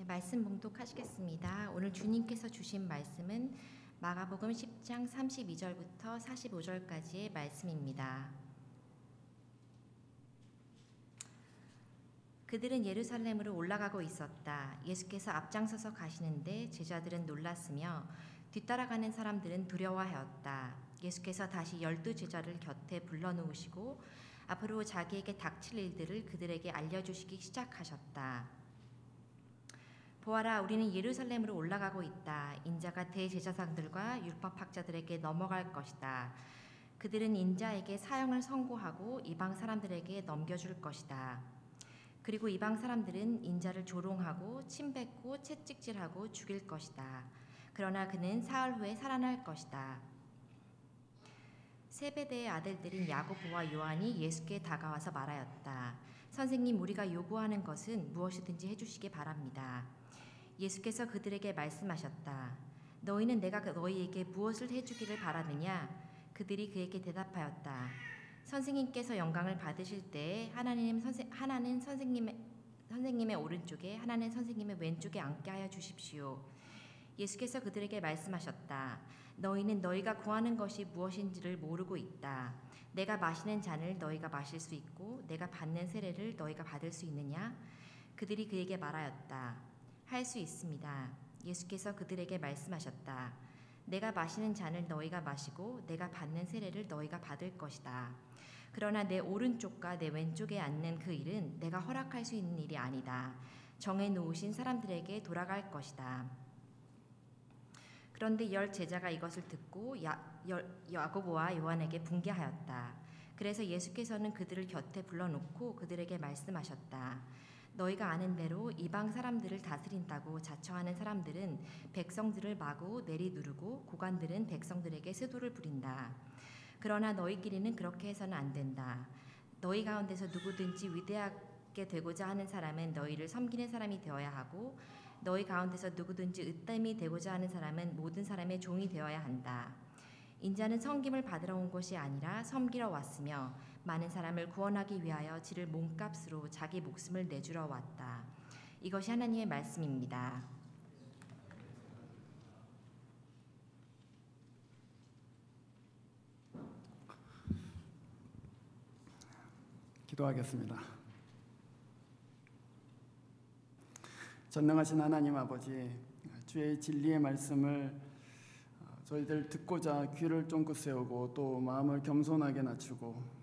말씀 봉독하시겠습니다. 오늘 주님께서 주신 말씀은 마가복음 10장 32절부터 45절까지의 말씀입니다. 그들은 예루살렘으로 올라가고 있었다. 예수께서 앞장서서 가시는데 제자들은 놀랐으며 뒤따라가는 사람들은 두려워하였다. 예수께서 다시 12 제자를 곁에 불러놓으시고 앞으로 자기에게 닥칠 일들을 그들에게 알려주시기 시작하셨다. 보아라, 우리는 예루살렘으로 올라가고 있다. 인자가 대제사장들과 율법학자들에게 넘어갈 것이다. 그들은 인자에게 사형을 선고하고 이방 사람들에게 넘겨줄 것이다. 그리고 이방 사람들은 인자를 조롱하고 침뱉고 채찍질하고 죽일 것이다. 그러나 그는 사흘 후에 살아날 것이다. 세베대의 아들들인 야고보와 요한이 예수께 다가와서 말하였다. 선생님, 우리가 요구하는 것은 무엇이든지 해주시기 바랍니다. 예수께서 그들에게 말씀하셨다. 너희는 내가 너희에게 무엇을 해주기를 바라느냐? 그들이 그에게 대답하였다. 선생님께서 영광을 받으실 때에 하나는 선생님의 오른쪽에 하나는 선생님의 왼쪽에 앉게 하여 주십시오. 예수께서 그들에게 말씀하셨다. 너희는 너희가 구하는 것이 무엇인지를 모르고 있다. 내가 마시는 잔을 너희가 마실 수 있고 내가 받는 세례를 너희가 받을 수 있느냐? 그들이 그에게 말하였다. 할 수 있습니다. 예수께서 그들에게 말씀하셨다. 내가 마시는 잔을 너희가 마시고 내가 받는 세례를 너희가 받을 것이다. 그러나 내 오른쪽과 내 왼쪽에 앉는 그 일은 내가 허락할 수 있는 일이 아니다. 정해놓으신 사람들에게 돌아갈 것이다. 그런데 10 제자가 이것을 듣고 야고보와 요한에게 분개하였다. 그래서 예수께서는 그들을 곁에 불러놓고 그들에게 말씀하셨다. 너희가 아는 대로 이방 사람들을 다스린다고 자처하는 사람들은 백성들을 마구 내리누르고 고관들은 백성들에게 스도를 부린다. 그러나 너희끼리는 그렇게 해서는 안 된다. 너희 가운데서 누구든지 위대하게 되고자 하는 사람은 너희를 섬기는 사람이 되어야 하고 너희 가운데서 누구든지 으뜸이 되고자 하는 사람은 모든 사람의 종이 되어야 한다. 인자는 섬김을 받으러 온 것이 아니라 섬기러 왔으며 많은 사람을 구원하기 위하여 지를 몸값으로 자기 목숨을 내주러 왔다. 이것이 하나님의 말씀입니다. 기도하겠습니다. 전능하신 하나님 아버지, 주의 진리의 말씀을 저희들 듣고자 귀를 쫑긋 세우고 또 마음을 겸손하게 낮추고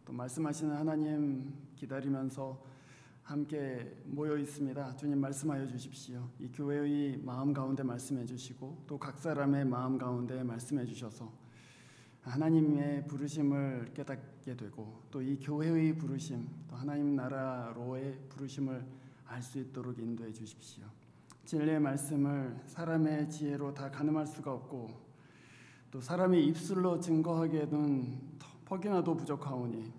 또 말씀하시는 하나님 기다리면서 함께 모여 있습니다. 주님 말씀하여 주십시오. 이 교회의 마음 가운데 말씀해 주시고 또 각 사람의 마음 가운데 말씀해 주셔서 하나님의 부르심을 깨닫게 되고 또 이 교회의 부르심 또 하나님 나라로의 부르심을 알 수 있도록 인도해 주십시오. 진리의 말씀을 사람의 지혜로 다 가늠할 수가 없고 또 사람의 입술로 증거하기에는 퍽이나도 부족하오니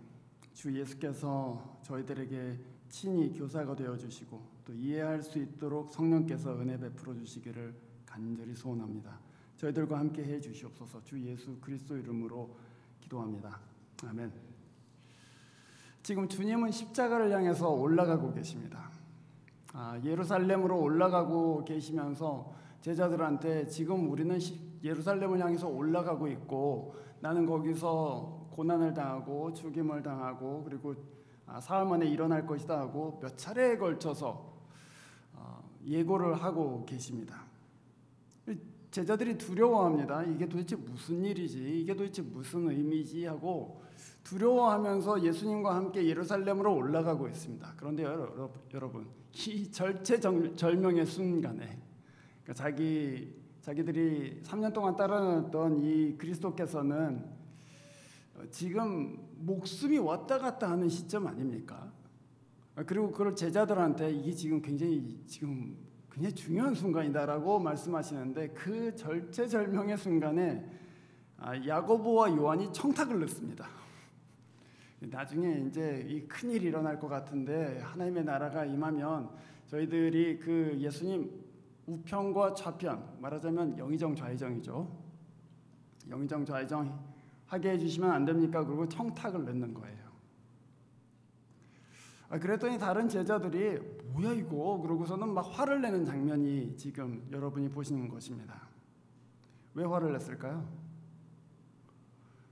주 예수께서 저희들에게 친히 교사가 되어주시고 또 이해할 수 있도록 성령께서 은혜 베풀어 주시기를 간절히 소원합니다. 저희들과 함께 해 주시옵소서. 주 예수 그리스도 이름으로 기도합니다. 아멘. 지금 주님은 십자가를 향해서 올라가고 계십니다. 예루살렘으로 올라가고 계시면서 제자들한테 지금 우리는 예루살렘을 향해서 올라가고 있고 나는 거기서 고난을 당하고 죽임을 당하고 그리고 사흘 만에 일어날 것이다 하고 몇 차례에 걸쳐서 예고를 하고 계십니다. 제자들이 두려워합니다. 이게 도대체 무슨 일이지? 이게 도대체 무슨 의미지? 하고 두려워하면서 예수님과 함께 예루살렘으로 올라가고 있습니다. 그런데 여러분, 이 절체절명의 순간에 자기들이 3년 동안 따라다녔던 이 그리스도께서는 지금 목숨이 왔다 갔다 하는 시점 아닙니까? 그리고 그걸 제자들한테 이게 지금 굉장히 중요한 순간이다라고 말씀하시는데 그 절체절명의 순간에 야고보와 요한이 청탁을 넣습니다. 나중에 이제 이 큰일이 일어날 것 같은데 하나님의 나라가 임하면 저희들이 그 예수님 우편과 좌편, 말하자면 영의정 좌의정이죠. 영의정 좌의정 하게 해주시면 안 됩니까? 그리고 청탁을 넣는 거예요. 그랬더니 다른 제자들이 뭐야 이거 그러고서는 막 화를 내는 장면이 지금 여러분이 보시는 것입니다. 왜 화를 냈을까요?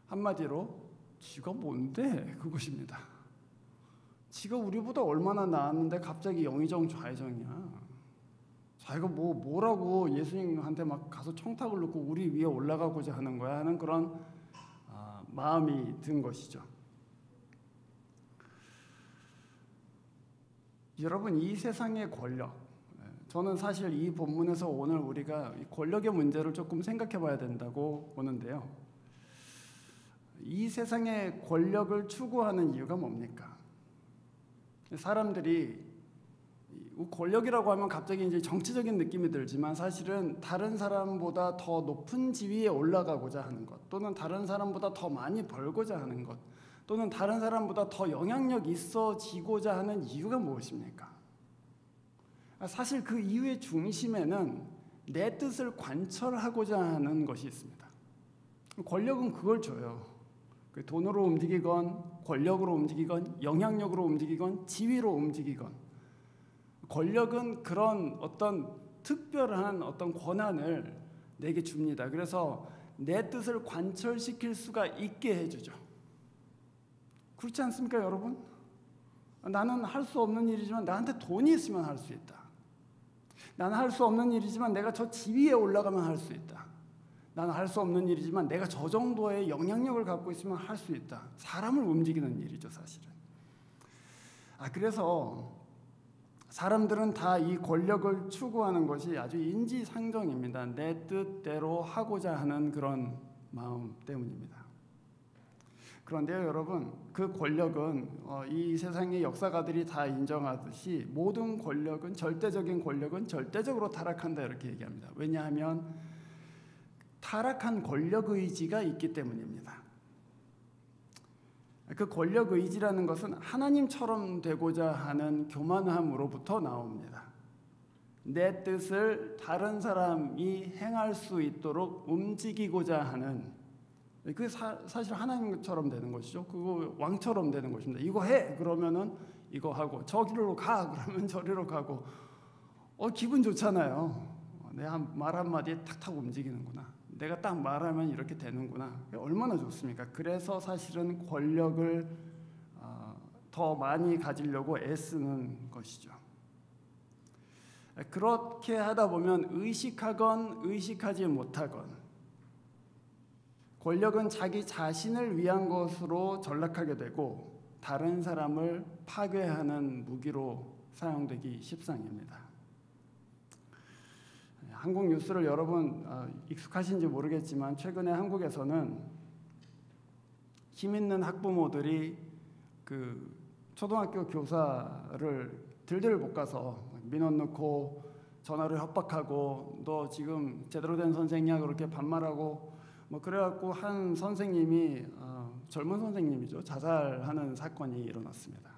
한마디로 지가 뭔데 그것입니다. 지가 우리보다 얼마나 나았는데 갑자기 영의정 좌의정이야. 자기가 뭐라고 예수님한테 막 가서 청탁을 놓고 우리 위에 올라가고자 하는 거야 하는 그런 마음이 든 것이죠. 여러분, 이 세상의 권력, 저는 사실 이 본문에서 오늘 우리가 권력의 문제를 조금 생각해 봐야 된다고 보는데요. 이 세상의 권력을 추구하는 이유가 뭡니까? 사람들이 권력이라고 하면 갑자기 이제 정치적인 느낌이 들지만 사실은 다른 사람보다 더 높은 지위에 올라가고자 하는 것, 또는 다른 사람보다 더 많이 벌고자 하는 것, 또는 다른 사람보다 더 영향력 있어지고자 하는 이유가 무엇입니까? 사실 그 이유의 중심에는 내 뜻을 관철하고자 하는 것이 있습니다. 권력은 그걸 줘요. 돈으로 움직이건 권력으로 움직이건 영향력으로 움직이건 지위로 움직이건 권력은 그런 어떤 특별한 어떤 권한을 내게 줍니다. 그래서 내 뜻을 관철시킬 수가 있게 해주죠. 그렇지 않습니까, 여러분? 나는 할 수 없는 일이지만 나한테 돈이 있으면 할 수 있다. 나는 할 수 없는 일이지만 내가 저 지위에 올라가면 할 수 있다. 나는 할 수 없는 일이지만 내가 저 정도의 영향력을 갖고 있으면 할 수 있다. 사람을 움직이는 일이죠, 사실은. 그래서 사람들은 다 이 권력을 추구하는 것이 아주 인지상정입니다. 내 뜻대로 하고자 하는 그런 마음 때문입니다. 그런데요, 여러분, 그 권력은 이 세상의 역사가들이 다 인정하듯이 모든 권력은, 절대적인 권력은 절대적으로 타락한다 이렇게 얘기합니다. 왜냐하면 타락한 권력 의지가 있기 때문입니다. 그 권력 의지라는 것은 하나님처럼 되고자 하는 교만함으로부터 나옵니다. 내 뜻을 다른 사람이 행할 수 있도록 움직이고자 하는, 그게 사실 하나님처럼 되는 것이죠. 그거 왕처럼 되는 것입니다. 이거 해 그러면은 이거 하고, 저기로 가 그러면 저리로 가고, 기분 좋잖아요. 내 말 한마디에 탁탁 움직이는구나. 내가 딱 말하면 이렇게 되는구나. 얼마나 좋습니까? 그래서 사실은 권력을 더 많이 가지려고 애쓰는 것이죠. 그렇게 하다 보면 의식하건 의식하지 못하건 권력은 자기 자신을 위한 것으로 전락하게 되고 다른 사람을 파괴하는 무기로 사용되기 십상입니다. 한국 뉴스를 여러분 익숙하신지 모르겠지만 최근에 한국에서는 힘 있는 학부모들이 그 초등학교 교사를 들들 볶아서 민원 넣고 전화로 협박하고 너 지금 제대로 된 선생이야 그렇게 반말하고 그래갖고 한 선생님이 젊은 선생님이죠, 자살하는 사건이 일어났습니다.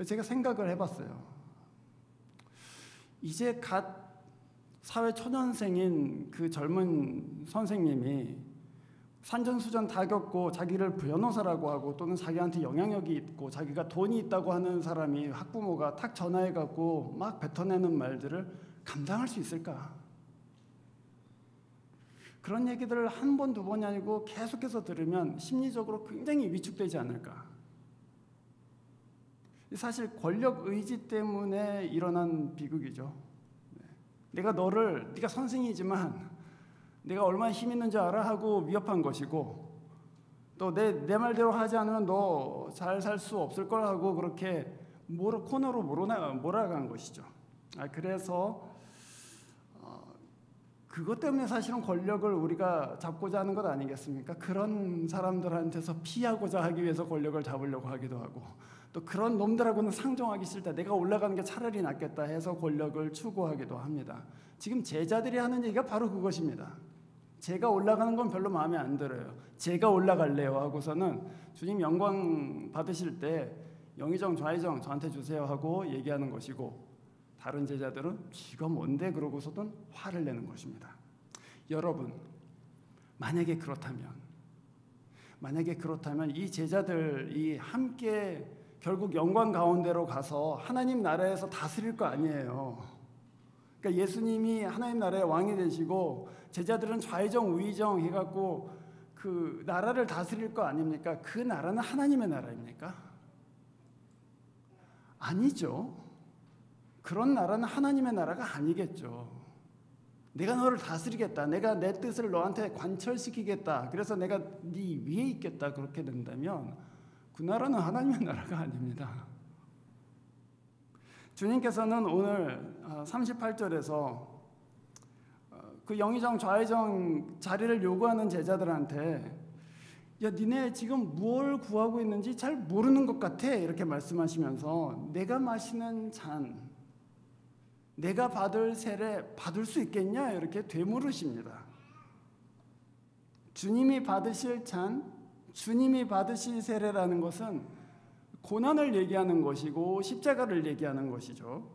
제가 생각을 해봤어요. 이제 갓 사회 초년생인 그 젊은 선생님이 산전수전 다 겪고 자기를 변호사라고 하고 또는 자기한테 영향력이 있고 자기가 돈이 있다고 하는 사람이, 학부모가 탁 전화해갖고 막 뱉어내는 말들을 감당할 수 있을까? 그런 얘기들을 한 번, 두 번이 아니고 계속해서 들으면 심리적으로 굉장히 위축되지 않을까? 사실 권력 의지 때문에 일어난 비극이죠. 네가 선생이지만 내가 얼마나 힘 있는지 알아? 하고 위협한 것이고, 또 내 말대로 하지 않으면 너 잘 살 수 없을 걸 하고 그렇게 코너로 몰아간 것이죠. 그래서 그것 때문에 사실은 권력을 우리가 잡고자 하는 것 아니겠습니까? 그런 사람들한테서 피하고자 하기 위해서 권력을 잡으려고 하기도 하고, 또 그런 놈들하고는 상종하기 싫다, 내가 올라가는 게 차라리 낫겠다 해서 권력을 추구하기도 합니다. 지금 제자들이 하는 얘기가 바로 그것입니다. 제가 올라가는 건 별로 마음에 안 들어요. 제가 올라갈래요 하고서는 주님 영광 받으실 때 영의정 좌의정 저한테 주세요 하고 얘기하는 것이고, 다른 제자들은 지가 뭔데 그러고서는 화를 내는 것입니다. 여러분, 만약에 그렇다면 이 제자들이 함께 결국 영광 가운데로 가서 하나님 나라에서 다스릴 거 아니에요. 그러니까 예수님이 하나님 나라의 왕이 되시고 제자들은 좌의정 우의정 해갖고 그 나라를 다스릴 거 아닙니까? 그 나라는 하나님의 나라입니까? 아니죠. 그런 나라는 하나님의 나라가 아니겠죠. 내가 너를 다스리겠다. 내가 내 뜻을 너한테 관철시키겠다. 그래서 내가 네 위에 있겠다. 그렇게 된다면 그 나라는 하나님의 나라가 아닙니다. 주님께서는 오늘 38절에서 그 영의정 좌의정 자리를 요구하는 제자들한테 야, 니네 지금 뭘 구하고 있는지 잘 모르는 것 같아. 이렇게 말씀하시면서 내가 마시는 잔, 내가 받을 세례 받을 수 있겠냐? 이렇게 되물으십니다. 주님이 받으실 잔, 주님이 받으실 세례라는 것은 고난을 얘기하는 것이고 십자가를 얘기하는 것이죠.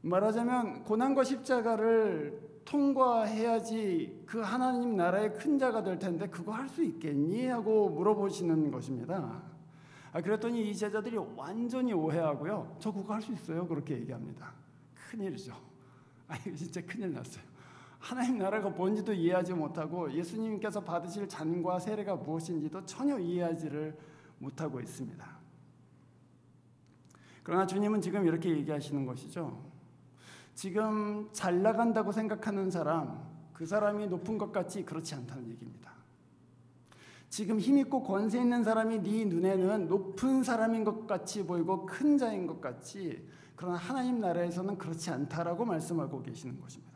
말하자면 고난과 십자가를 통과해야지 그 하나님 나라의 큰 자가 될 텐데 그거 할 수 있겠니? 하고 물어보시는 것입니다. 그랬더니 이 제자들이 완전히 오해하고요. 저 그거 할 수 있어요. 그렇게 얘기합니다. 큰일이죠. 이거 진짜 큰일 났어요. 하나님 나라가 뭔지도 이해하지 못하고 예수님께서 받으실 잔과 세례가 무엇인지도 전혀 이해하지를 못하고 있습니다. 그러나 주님은 지금 이렇게 얘기하시는 것이죠. 지금 잘 나간다고 생각하는 사람, 그 사람이 높은 것 같지 그렇지 않다는 얘기입니다. 지금 힘있고 권세 있는 사람이 네 눈에는 높은 사람인 것 같이 보이고 큰 자인 것 같지, 그러나 하나님 나라에서는 그렇지 않다라고 말씀하고 계시는 것입니다.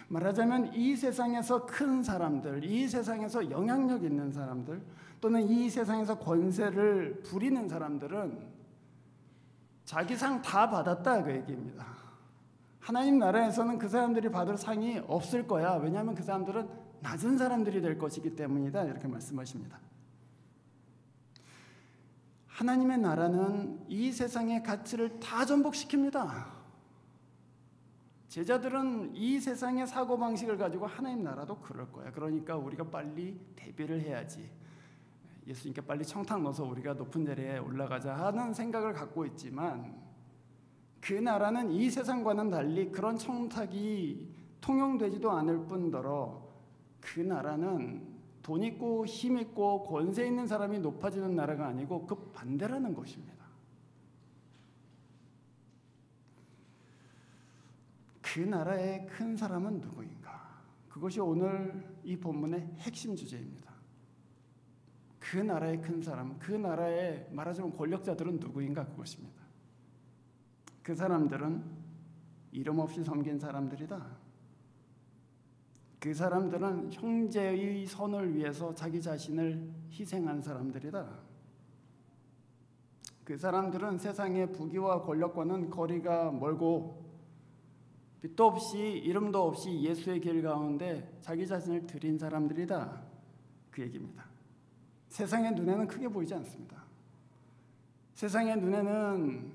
말하자면 이 세상에서 큰 사람들, 이 세상에서 영향력 있는 사람들, 또는 이 세상에서 권세를 부리는 사람들은 자기 상 다 받았다 그 얘기입니다. 하나님 나라에서는 그 사람들이 받을 상이 없을 거야. 왜냐하면 그 사람들은 낮은 사람들이 될 것이기 때문이다. 이렇게 말씀하십니다. 하나님의 나라는 이 세상의 가치를 다 전복시킵니다. 제자들은 이 세상의 사고방식을 가지고 하나님 나라도 그럴 거야. 그러니까 우리가 빨리 대비를 해야지. 예수님께 빨리 청탁 넣어서 우리가 높은 자리에 올라가자 하는 생각을 갖고 있지만 그 나라는 이 세상과는 달리 그런 청탁이 통용되지도 않을 뿐더러 그 나라는 돈 있고 힘 있고 권세 있는 사람이 높아지는 나라가 아니고 그 반대라는 것입니다. 그 나라의 큰 사람은 누구인가? 그것이 오늘 이 본문의 핵심 주제입니다. 그 나라의 큰 사람, 그 나라의 말하자면 권력자들은 누구인가? 그것입니다. 그 사람들은 이름 없이 섬긴 사람들이다. 그 사람들은 형제의 선을 위해서 자기 자신을 희생한 사람들이다. 그 사람들은 세상의 부귀와 권력과는 거리가 멀고 빛도 없이 이름도 없이 예수의 길 가운데 자기 자신을 드린 사람들이다. 그 얘기입니다. 세상의 눈에는 크게 보이지 않습니다. 세상의 눈에는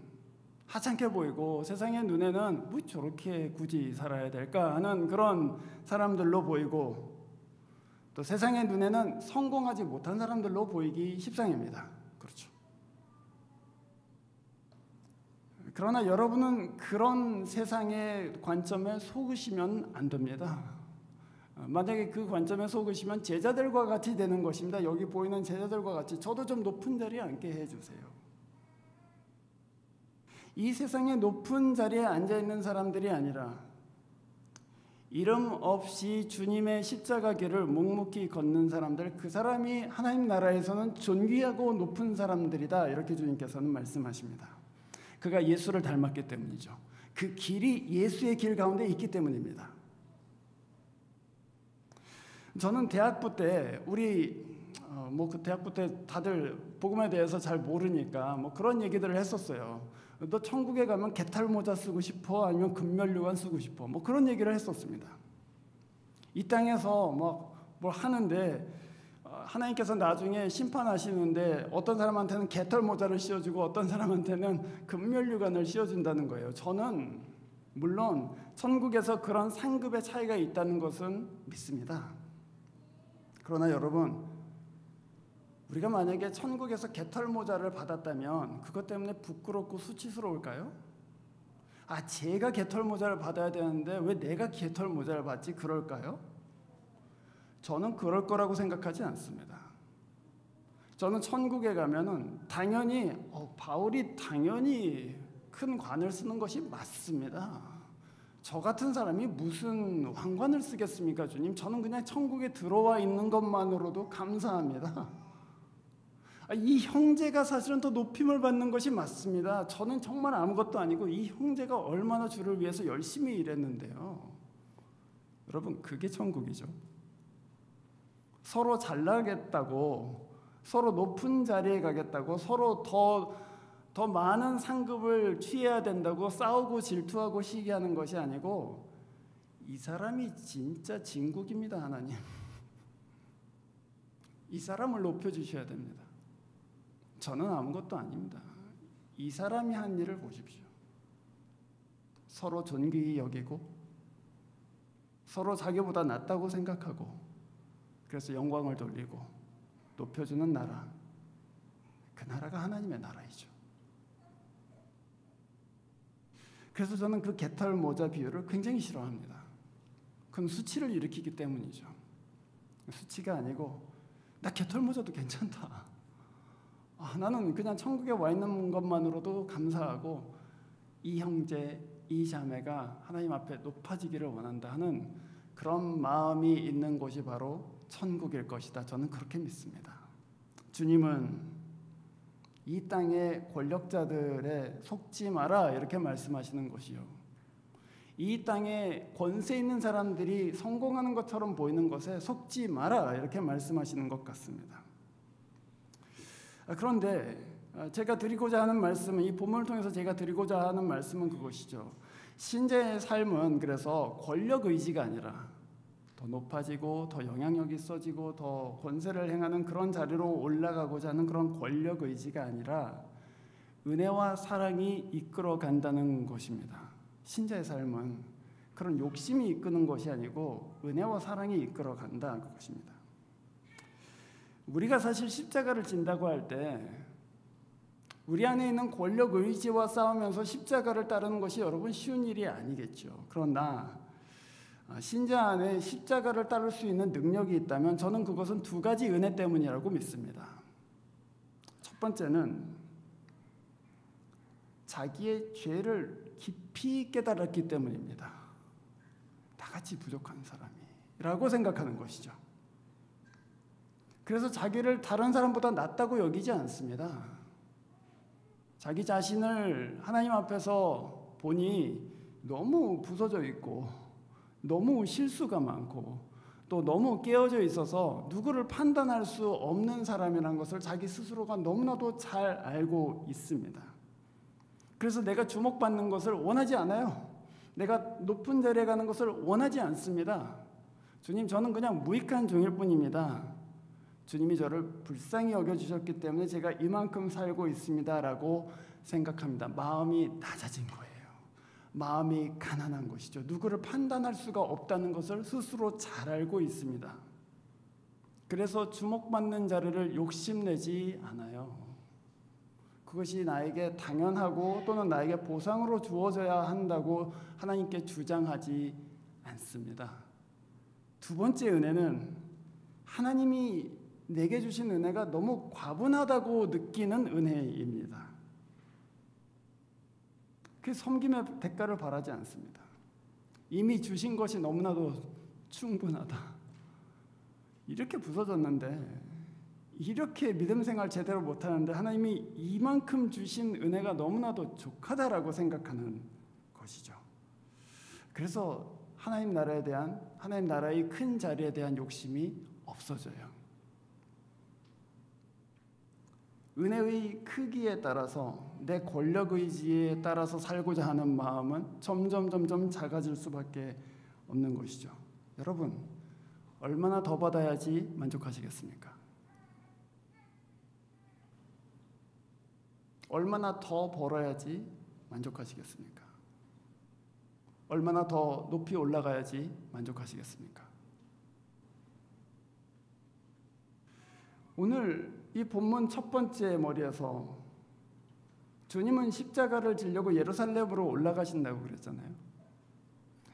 하찮게 보이고 세상의 눈에는 뭐 저렇게 굳이 살아야 될까 하는 그런 사람들로 보이고 또 세상의 눈에는 성공하지 못한 사람들로 보이기 십상입니다. 그렇죠. 그러나 여러분은 그런 세상의 관점에 속으시면 안 됩니다. 만약에 그 관점에 속으시면 제자들과 같이 되는 것입니다. 여기 보이는 제자들과 같이 저도 좀 높은 자리에 앉게 해주세요. 이 세상의 높은 자리에 앉아있는 사람들이 아니라 이름 없이 주님의 십자가 길을 묵묵히 걷는 사람들, 그 사람이 하나님 나라에서는 존귀하고 높은 사람들이다. 이렇게 주님께서는 말씀하십니다. 그가 예수를 닮았기 때문이죠. 그 길이 예수의 길 가운데 있기 때문입니다. 저는 대학부 때 그 대학부 때 다들 복음에 대해서 잘 모르니까 그런 얘기들을 했었어요. 너 천국에 가면 개털 모자 쓰고 싶어? 아니면 금면류관 쓰고 싶어? 그런 얘기를 했었습니다. 이 땅에서 뭘 하는데 하나님께서 나중에 심판하시는데 어떤 사람한테는 개털 모자를 씌워주고 어떤 사람한테는 금면류관을 씌워준다는 거예요. 저는 물론 천국에서 그런 상급의 차이가 있다는 것은 믿습니다. 그러나 여러분, 우리가 만약에 천국에서 개털 모자를 받았다면 그것 때문에 부끄럽고 수치스러울까요? 제가 개털 모자를 받아야 되는데 왜 내가 개털 모자를 받지? 그럴까요? 저는 그럴 거라고 생각하지 않습니다. 저는 천국에 가면은 당연히 바울이 당연히 큰 관을 쓰는 것이 맞습니다. 저 같은 사람이 무슨 왕관을 쓰겠습니까, 주님? 저는 그냥 천국에 들어와 있는 것만으로도 감사합니다. 이 형제가 사실은 더 높임을 받는 것이 맞습니다. 저는 정말 아무것도 아니고 이 형제가 얼마나 주를 위해서 열심히 일했는데요. 여러분, 그게 천국이죠. 서로 잘나겠다고, 서로 높은 자리에 가겠다고, 서로 더 많은 상급을 취해야 된다고 싸우고 질투하고 시기하는 것이 아니고, 이 사람이 진짜 진국입니다, 하나님. 이 사람을 높여주셔야 됩니다. 저는 아무것도 아닙니다. 이 사람이 한 일을 보십시오. 서로 존귀히 여기고, 서로 자기보다 낫다고 생각하고, 그래서 영광을 돌리고 높여주는 나라, 그 나라가 하나님의 나라이죠. 그래서 저는 그 개털 모자 비유를 굉장히 싫어합니다. 그건 수치를 일으키기 때문이죠. 수치가 아니고 나 개털 모자도 괜찮다. 나는 그냥 천국에 와 있는 것만으로도 감사하고 이 형제, 이 자매가 하나님 앞에 높아지기를 원한다 하는 그런 마음이 있는 곳이 바로 천국일 것이다. 저는 그렇게 믿습니다. 주님은 이 땅의 권력자들에 속지 마라 이렇게 말씀하시는 것이요. 이 땅에 권세 있는 사람들이 성공하는 것처럼 보이는 것에 속지 마라 이렇게 말씀하시는 것 같습니다. 그런데 제가 드리고자 하는 말씀은, 이 본문을 통해서 제가 드리고자 하는 말씀은 그것이죠. 신자의 삶은 그래서 권력 의지가 아니라 더 높아지고 더 영향력이 있어지고 더 권세를 행하는 그런 자리로 올라가고자 하는 그런 권력 의지가 아니라 은혜와 사랑이 이끌어 간다는 것입니다. 신자의 삶은 그런 욕심이 이끄는 것이 아니고 은혜와 사랑이 이끌어 간다는 것입니다. 우리가 사실 십자가를 진다고 할 때 우리 안에 있는 권력 의지와 싸우면서 십자가를 따르는 것이 여러분 쉬운 일이 아니겠죠. 그러나 신자 안에 십자가를 따를 수 있는 능력이 있다면 저는 그것은 두 가지 은혜 때문이라고 믿습니다. 첫 번째는 자기의 죄를 깊이 깨달았기 때문입니다. 나같이 부족한 사람이라고 생각하는 것이죠. 그래서 자기를 다른 사람보다 낫다고 여기지 않습니다. 자기 자신을 하나님 앞에서 보니 너무 부서져 있고 너무 실수가 많고 또 너무 깨어져 있어서 누구를 판단할 수 없는 사람이라는 것을 자기 스스로가 너무나도 잘 알고 있습니다. 그래서 내가 주목받는 것을 원하지 않아요. 내가 높은 자리에 가는 것을 원하지 않습니다. 주님, 저는 그냥 무익한 종일 뿐입니다. 주님이 저를 불쌍히 여겨주셨기 때문에 제가 이만큼 살고 있습니다라고 생각합니다. 마음이 낮아진 거예요. 마음이 가난한 것이죠. 누구를 판단할 수가 없다는 것을 스스로 잘 알고 있습니다. 그래서 주목받는 자리를 욕심내지 않아요. 그것이 나에게 당연하고 또는 나에게 보상으로 주어져야 한다고 하나님께 주장하지 않습니다. 두 번째 은혜는 하나님이 내게 주신 은혜가 너무 과분하다고 느끼는 은혜입니다. 그 섬김의 대가를 바라지 않습니다. 이미 주신 것이 너무나도 충분하다. 이렇게 부서졌는데, 이렇게 믿음 생활 제대로 못하는데 하나님이 이만큼 주신 은혜가 너무나도 족하다라고 생각하는 것이죠. 그래서 하나님 나라에 대한, 하나님 나라의 큰 자리에 대한 욕심이 없어져요. 은혜의 크기에 따라서 내 권력 의지에 따라서 살고자 하는 마음은 점점 작아질 수밖에 없는 것이죠. 여러분, 얼마나 더 받아야지 만족하시겠습니까? 얼마나 더 벌어야지 만족하시겠습니까? 얼마나 더 높이 올라가야지 만족하시겠습니까? 오늘 이 본문 첫 번째 머리에서 주님은 십자가를 지려고 예루살렘으로 올라가신다고 그랬잖아요.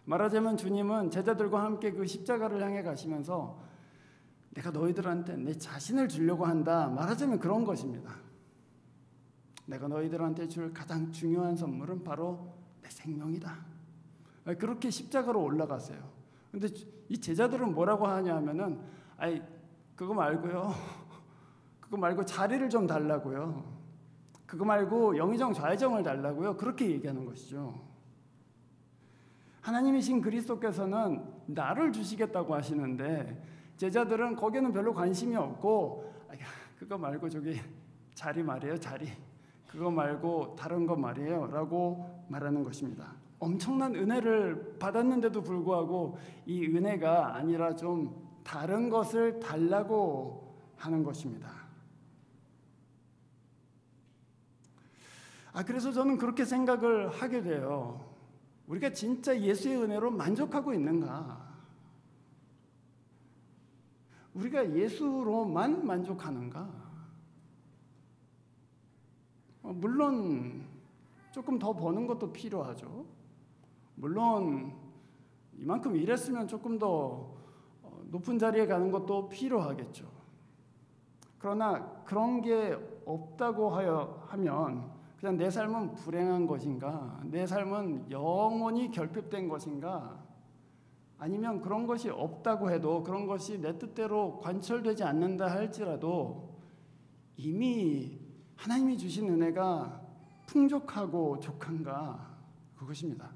말하자면 주님은 제자들과 함께 그 십자가를 향해 가시면서 내가 너희들한테 내 자신을 주려고 한다. 말하자면 그런 것입니다. 내가 너희들한테 줄 가장 중요한 선물은 바로 내 생명이다. 그렇게 십자가로 올라가세요. 근데 이 제자들은 뭐라고 하냐 하면은 아이 그거 말고요. 그거 말고 자리를 좀 달라고요. 그거 말고 영의정 좌의정을 달라고요. 그렇게 얘기하는 것이죠. 하나님이신 그리스도께서는 나를 주시겠다고 하시는데 제자들은 거기에는 별로 관심이 없고 그거 말고 저기 자리 말이에요. 자리. 그거 말고 다른 거 말이에요. 라고 말하는 것입니다. 엄청난 은혜를 받았는데도 불구하고 이 은혜가 아니라 좀 다른 것을 달라고 하는 것입니다. 그래서 저는 그렇게 생각을 하게 돼요. 우리가 진짜 예수의 은혜로 만족하고 있는가? 우리가 예수로만 만족하는가? 물론 조금 더 버는 것도 필요하죠. 물론 이만큼 일했으면 조금 더 높은 자리에 가는 것도 필요하겠죠. 그러나 그런 게 없다고 하면 그냥 내 삶은 불행한 것인가? 내 삶은 영원히 결핍된 것인가? 아니면 그런 것이 없다고 해도 그런 것이 내 뜻대로 관철되지 않는다 할지라도 이미 하나님이 주신 은혜가 풍족하고 족한가? 그것입니다.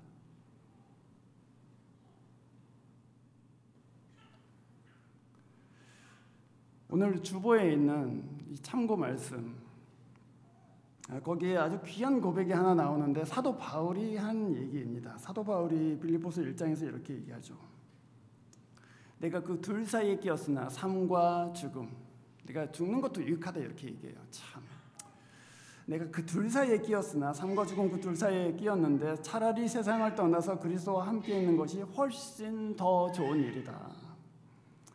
오늘 주보에 있는 이 참고 말씀, 거기에 아주 귀한 고백이 하나 나오는데 사도 바울이 한 얘기입니다. 사도 바울이 빌립보서 1장에서 이렇게 얘기하죠. 내가 그 둘 사이에 끼었으나 삶과 죽음, 내가 죽는 것도 유익하다 이렇게 얘기해요. 참, 내가 그 둘 사이에 끼었으나 삶과 죽음 그 둘 사이에 끼었는데 차라리 세상을 떠나서 그리스도와 함께 있는 것이 훨씬 더 좋은 일이다.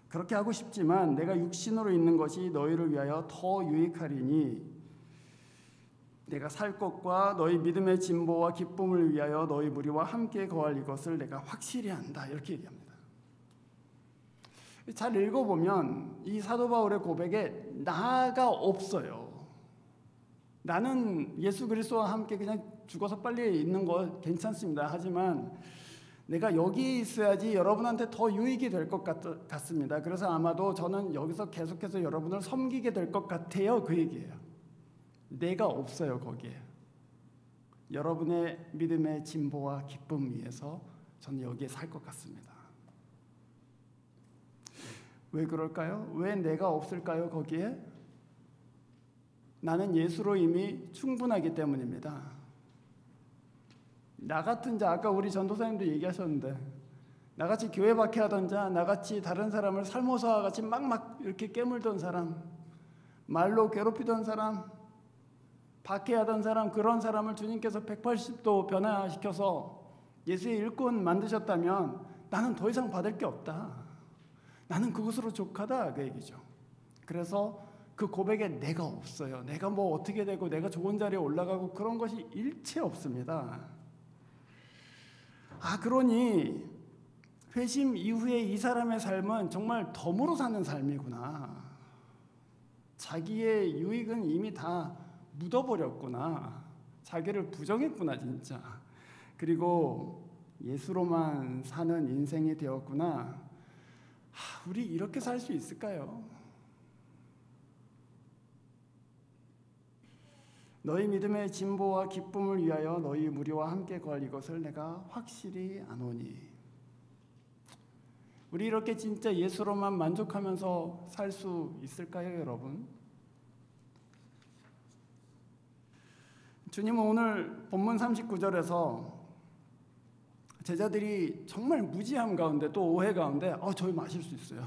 그렇게 하고 싶지만 내가 육신으로 있는 것이 너희를 위하여 더 유익하리니 내가 살 것과 너희 믿음의 진보와 기쁨을 위하여 너희 무리와 함께 거할 이것을 내가 확실히 안다. 이렇게 얘기합니다. 잘 읽어보면 이 사도 바울의 고백에 나가 없어요. 나는 예수 그리스도와 함께 그냥 죽어서 빨리 있는 거 괜찮습니다. 하지만 내가 여기 있어야지 여러분한테 더 유익이 될 것 같습니다. 그래서 아마도 저는 여기서 계속해서 여러분을 섬기게 될 것 같아요. 그 얘기예요. 내가 없어요 거기에. 여러분의 믿음의 진보와 기쁨 위해서 저는 여기에 살 것 같습니다. 왜 그럴까요? 왜 내가 없을까요 거기에? 나는 예수로 이미 충분하기 때문입니다. 나 같은 자, 아까 우리 전도사님도 얘기하셨는데 나같이 교회 박해하던 자, 나같이 다른 사람을 살모사와 같이 막 이렇게 깨물던 사람, 말로 괴롭히던 사람, 박해하던 사람, 그런 사람을 주님께서 180도 변화시켜서 예수의 일꾼 만드셨다면 나는 더 이상 받을 게 없다. 나는 그것으로 족하다 그 얘기죠. 그래서 그 고백에 내가 없어요. 내가 뭐 어떻게 되고 내가 좋은 자리에 올라가고 그런 것이 일체 없습니다. 그러니 회심 이후에 이 사람의 삶은 정말 덤으로 사는 삶이구나. 자기의 유익은 이미 다 묻어버렸구나. 자기를 부정했구나 진짜. 그리고 예수로만 사는 인생이 되었구나. 우리 이렇게 살 수 있을까요? 너희 믿음의 진보와 기쁨을 위하여 너희 무리와 함께 거할 이것을 내가 확실히 아노니. 우리 이렇게 진짜 예수로만 만족하면서 살 수 있을까요, 여러분? 주님은 오늘 본문 39절에서 제자들이 정말 무지함 가운데 또 오해 가운데 저희 마실 수 있어요.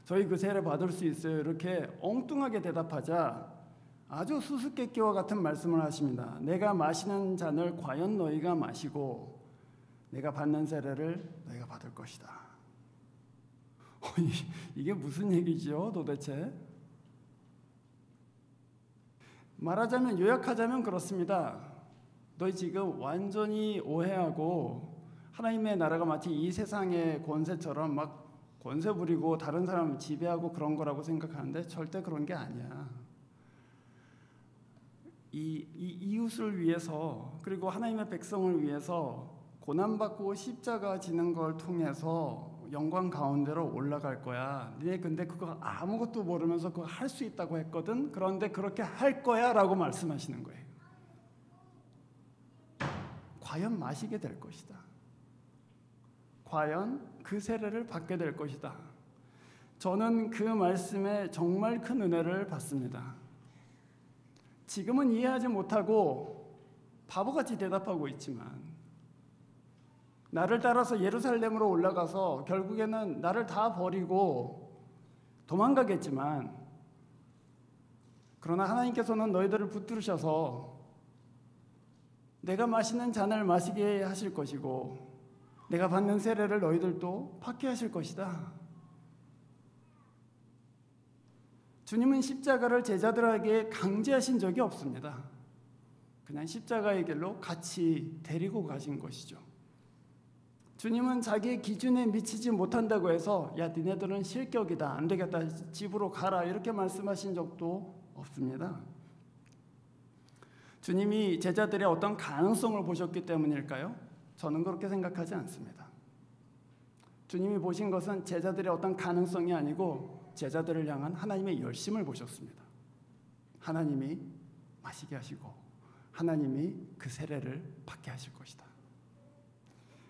저희 그 세례 받을 수 있어요. 이렇게 엉뚱하게 대답하자 아주 수수께끼와 같은 말씀을 하십니다. 내가 마시는 잔을 과연 너희가 마시고 내가 받는 세례를 너희가 받을 것이다. 이게 무슨 얘기죠 도대체? 말하자면 요약하자면 그렇습니다. 너희 지금 완전히 오해하고 하나님의 나라가 마치 이 세상의 권세처럼 막 권세 부리고 다른 사람 지배하고 그런 거라고 생각하는데 절대 그런 게 아니야. 이 이웃을 위해서 그리고 하나님의 백성을 위해서 고난받고 십자가 지는 걸 통해서 영광 가운데로 올라갈 거야. 니네 근데 그거 아무것도 모르면서 그거 할 수 있다고 했거든. 그런데 그렇게 할 거야 라고 말씀하시는 거예요. 과연 마시게 될 것이다. 과연 그 세례를 받게 될 것이다. 저는 그 말씀에 정말 큰 은혜를 받습니다. 지금은 이해하지 못하고 바보같이 대답하고 있지만 나를 따라서 예루살렘으로 올라가서 결국에는 나를 다 버리고 도망가겠지만 그러나 하나님께서는 너희들을 붙들으셔서 내가 마시는 잔을 마시게 하실 것이고 내가 받는 세례를 너희들도 받게 하실 것이다. 주님은 십자가를 제자들에게 강제하신 적이 없습니다. 그냥 십자가의 길로 같이 데리고 가신 것이죠. 주님은 자기의 기준에 미치지 못한다고 해서 야 니네들은 실격이다 안 되겠다 집으로 가라 이렇게 말씀하신 적도 없습니다. 주님이 제자들의 어떤 가능성을 보셨기 때문일까요? 저는 그렇게 생각하지 않습니다. 주님이 보신 것은 제자들의 어떤 가능성이 아니고 제자들을 향한 하나님의 열심을 보셨습니다. 하나님이 마시게 하시고 하나님이 그 세례를 받게 하실 것이다.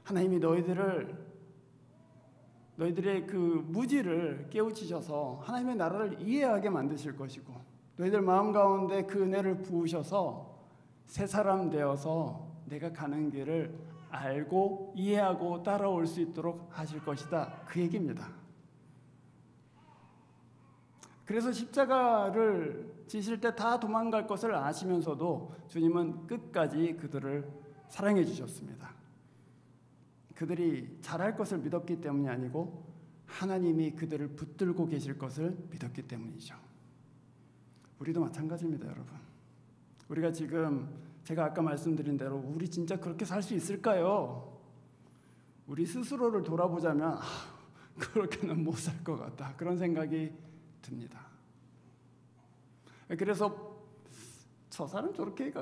하나님이 너희들의 그 무지를 깨우치셔서 하나님의 나라를 이해하게 만드실 것이고 너희들 마음 가운데 그 은혜를 부으셔서 새 사람 되어서 내가 가는 길을 알고 이해하고 따라올 수 있도록 하실 것이다. 그 얘기입니다. 그래서 십자가를 지실 때 다 도망갈 것을 아시면서도 주님은 끝까지 그들을 사랑해 주셨습니다. 그들이 잘할 것을 믿었기 때문이 아니고 하나님이 그들을 붙들고 계실 것을 믿었기 때문이죠. 우리도 마찬가지입니다, 여러분. 우리가 지금 제가 아까 말씀드린 대로 우리 진짜 그렇게 살 수 있을까요? 우리 스스로를 돌아보자면 그렇게는 못 살 것 같다. 그런 생각이 듭니다. 그래서 저 사람 저렇게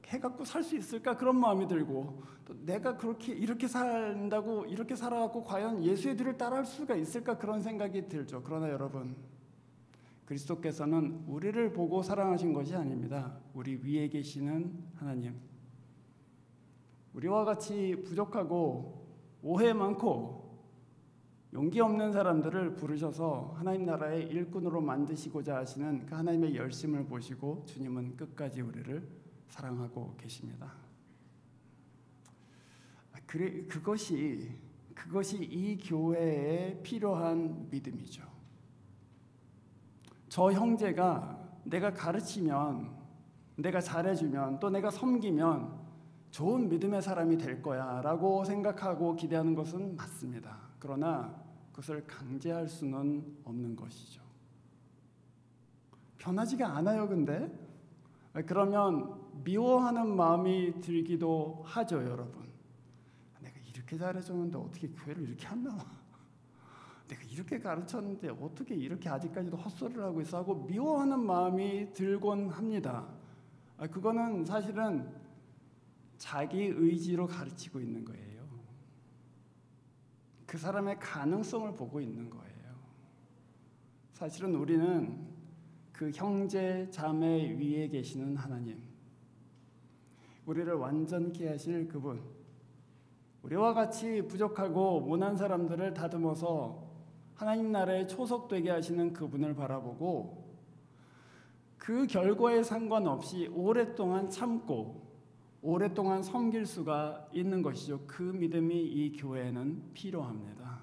해갖고 살 수 있을까 그런 마음이 들고 또 내가 그렇게 이렇게 산다고 이렇게 살아갖고 과연 예수의 뒤를 따라할 수가 있을까 그런 생각이 들죠. 그러나 여러분 그리스도께서는 우리를 보고 사랑하신 것이 아닙니다. 우리 위에 계시는 하나님, 우리와 같이 부족하고 오해 많고 용기 없는 사람들을 부르셔서 하나님 나라의 일꾼으로 만드시고자 하시는 그 하나님의 열심을 보시고 주님은 끝까지 우리를 사랑하고 계십니다. 그것이 이 교회에 필요한 믿음이죠. 저 형제가 내가 가르치면, 내가 잘해주면, 또 내가 섬기면 좋은 믿음의 사람이 될 거야 라고 생각하고 기대하는 것은 맞습니다. 그러나 그것을 강제할 수는 없는 것이죠. 편하지가 않아요. 근데 그러면 미워하는 마음이 들기도 하죠. 여러분, 내가 이렇게 잘해줬는데 어떻게 교회를 이렇게 안 나와? 내가 이렇게 가르쳤는데 어떻게 이렇게 아직까지도 헛소리를 하고 있어 하고 미워하는 마음이 들곤 합니다. 그거는 사실은 자기 의지로 가르치고 있는 거예요. 그 사람의 가능성을 보고 있는 거예요. 사실은 우리는 그 형제 자매 위에 계시는 하나님, 우리를 완전케 하실 그분, 우리와 같이 부족하고 모난 사람들을 다듬어서 하나님 나라에 초석되게 하시는 그분을 바라보고 그 결과에 상관없이 오랫동안 참고 오랫동안 섬길 수가 있는 것이죠. 그 믿음이 이 교회에는 필요합니다.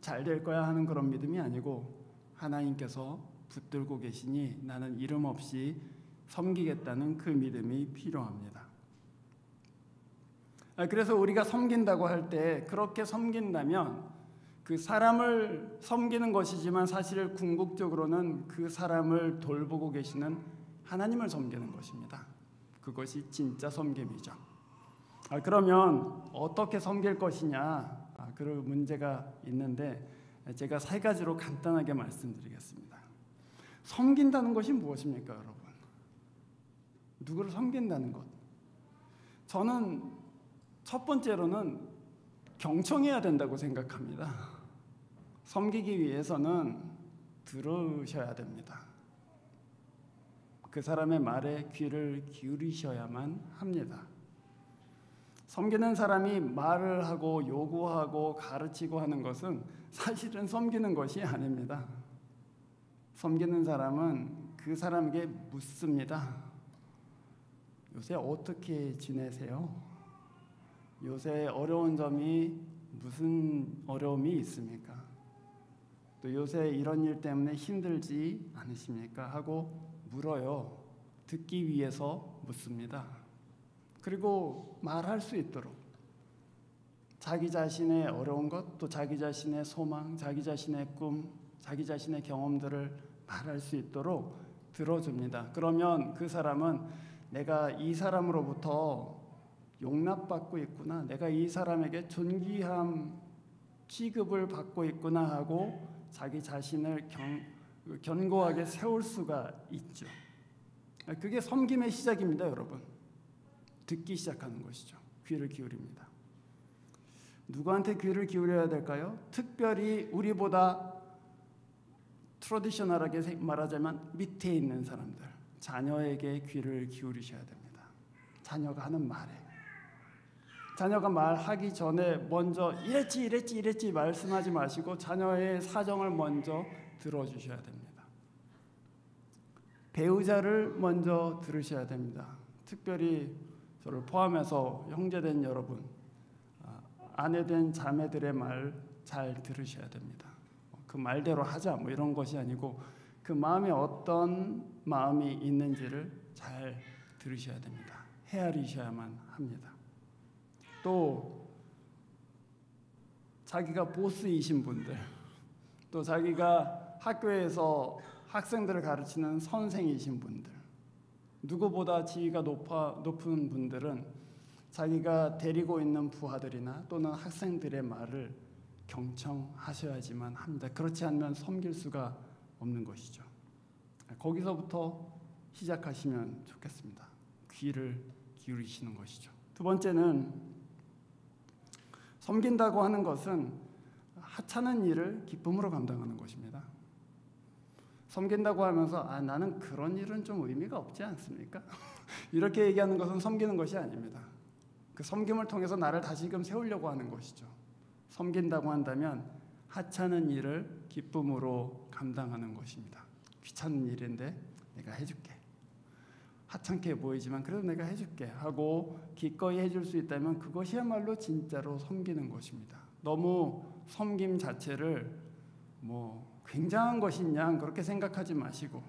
잘 될 거야 하는 그런 믿음이 아니고 하나님께서 붙들고 계시니 나는 이름 없이 섬기겠다는 그 믿음이 필요합니다. 그래서 우리가 섬긴다고 할 때 그렇게 섬긴다면 그 사람을 섬기는 것이지만 사실 궁극적으로는 그 사람을 돌보고 계시는 하나님을 섬기는 것입니다. 그것이 진짜 섬김이죠. 그러면 어떻게 섬길 것이냐, 그런 문제가 있는데 제가 세 가지로 간단하게 말씀드리겠습니다. 섬긴다는 것이 무엇입니까, 여러분? 누구를 섬긴다는 것. 저는 첫 번째로는 경청해야 된다고 생각합니다. 섬기기 위해서는 들으셔야 됩니다. 그 사람의 말에 귀를 기울이셔야만 합니다. 섬기는 사람이 말을 하고 요구하고 가르치고 하는 것은 사실은 섬기는 것이 아닙니다. 섬기는 사람은 그 사람에게 묻습니다. 요새 어떻게 지내세요? 요새 어려운 점이 무슨 어려움이 있습니까? 또 요새 이런 일 때문에 힘들지 않으십니까? 하고 물어요. 듣기 위해서 묻습니다. 그리고 말할 수 있도록 자기 자신의 어려운 것, 또 자기 자신의 소망, 자기 자신의 꿈, 자기 자신의 경험들을 말할 수 있도록 들어줍니다. 그러면 그 사람은 내가 이 사람으로부터 용납받고 있구나, 내가 이 사람에게 존귀함 취급을 받고 있구나 하고 자기 자신을 견고하게 세울 수가 있죠. 그게 섬김의 시작입니다, 여러분. 듣기 시작하는 것이죠. 귀를 기울입니다. 누구한테 귀를 기울여야 될까요? 특별히 우리보다 트래디셔널하게 말하자면 밑에 있는 사람들, 자녀에게 귀를 기울이셔야 됩니다. 자녀가 하는 말에, 자녀가 말하기 전에 먼저 이랬지 말씀하지 마시고 자녀의 사정을 먼저 들어주셔야 됩니다. 배우자를 먼저 들으셔야 됩니다. 특별히 저를 포함해서 형제된 여러분, 아내된 자매들의 말 잘 들으셔야 됩니다. 그 말대로 하자 뭐 이런 것이 아니고 그 마음에 어떤 마음이 있는지를 잘 들으셔야 됩니다. 헤아리셔야만 합니다. 또 자기가 보스이신 분들, 또 자기가 학교에서 학생들을 가르치는 선생이신 분들, 누구보다 지위가 높은 분들은 자기가 데리고 있는 부하들이나 또는 학생들의 말을 경청하셔야지만 합니다. 그렇지 않으면 섬길 수가 없는 것이죠. 거기서부터 시작하시면 좋겠습니다. 귀를 기울이시는 것이죠. 두 번째는 섬긴다고 하는 것은 하찮은 일을 기쁨으로 감당하는 것입니다. 섬긴다고 하면서 나는 그런 일은 좀 의미가 없지 않습니까? 이렇게 얘기하는 것은 섬기는 것이 아닙니다. 그 섬김을 통해서 나를 다시금 세우려고 하는 것이죠. 섬긴다고 한다면 하찮은 일을 기쁨으로 감당하는 것입니다. 귀찮은 일인데 내가 해줄게. 하찮게 보이지만 그래도 내가 해줄게 하고 기꺼이 해줄 수 있다면 그것이야말로 진짜로 섬기는 것입니다. 너무 섬김 자체를 굉장한 것인 양 그렇게 생각하지 마시고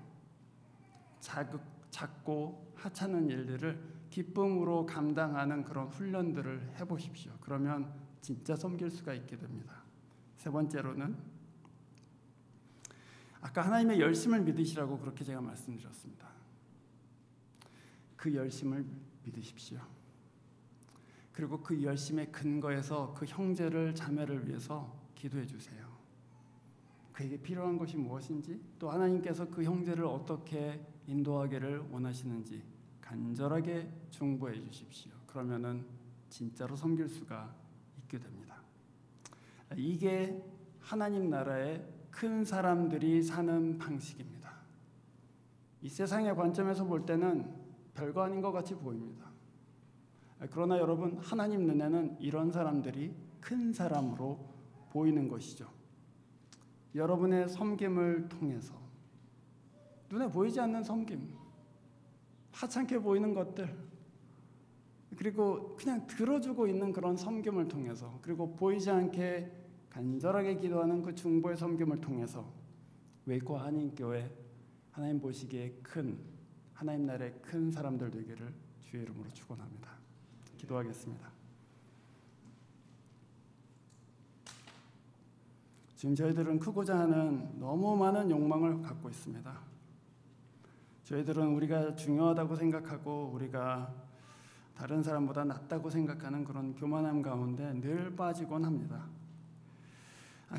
작고 하찮은 일들을 기쁨으로 감당하는 그런 훈련들을 해보십시오. 그러면 진짜 섬길 수가 있게 됩니다. 세 번째로는 아까 하나님의 열심을 믿으시라고 그렇게 제가 말씀드렸습니다. 그 열심을 믿으십시오. 그리고 그 열심의 근거에서 그 형제를 자매를 위해서 기도해 주세요. 그에게 필요한 것이 무엇인지, 또 하나님께서 그 형제를 어떻게 인도하기를 원하시는지 간절하게 중보해 주십시오. 그러면은 진짜로 섬길 수가 있게 됩니다. 이게 하나님 나라의 큰 사람들이 사는 방식입니다. 이 세상의 관점에서 볼 때는 별거 아닌 것 같이 보입니다. 그러나 여러분, 하나님 눈에는 이런 사람들이 큰 사람으로 보이는 것이죠. 여러분의 섬김을 통해서 눈에 보이지 않는 섬김, 하찮게 보이는 것들, 그리고 그냥 들어주고 있는 그런 섬김을 통해서, 그리고 보이지 않게 간절하게 기도하는 그 중보의 섬김을 통해서 웨이코 한인교회 하나님 보시기에 큰 하나님 나라의 큰 사람들 되기를 주의 이름으로 축원합니다. 기도하겠습니다. 지금 저희들은 크고자 하는 너무 많은 욕망을 갖고 있습니다. 저희들은 우리가 중요하다고 생각하고 우리가 다른 사람보다 낫다고 생각하는 그런 교만함 가운데 늘 빠지곤 합니다.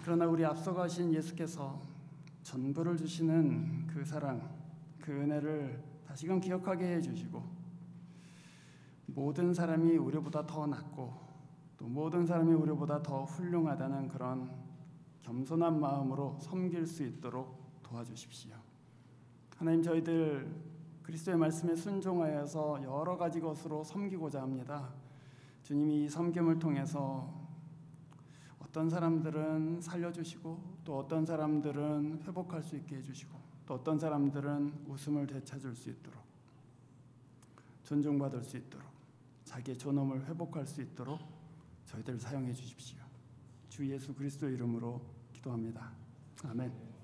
그러나 우리 앞서가신 예수께서 전부를 주시는 그 사랑, 그 은혜를 다시금 기억하게 해주시고 모든 사람이 우리보다 더 낫고 또 모든 사람이 우리보다 더 훌륭하다는 그런 겸손한 마음으로 섬길 수 있도록 도와주십시오. 하나님, 저희들 그리스도의 말씀에 순종하여서 여러 가지 것으로 섬기고자 합니다. 주님이 이 섬김을 통해서 어떤 사람들은 살려주시고 또 어떤 사람들은 회복할 수 있게 해주시고 또 어떤 사람들은 웃음을 되찾을 수 있도록 존중받을 수 있도록 자기의 존엄을 회복할 수 있도록 저희들 사용해 주십시오. 주 예수 그리스도 이름으로 기도합니다. 아멘.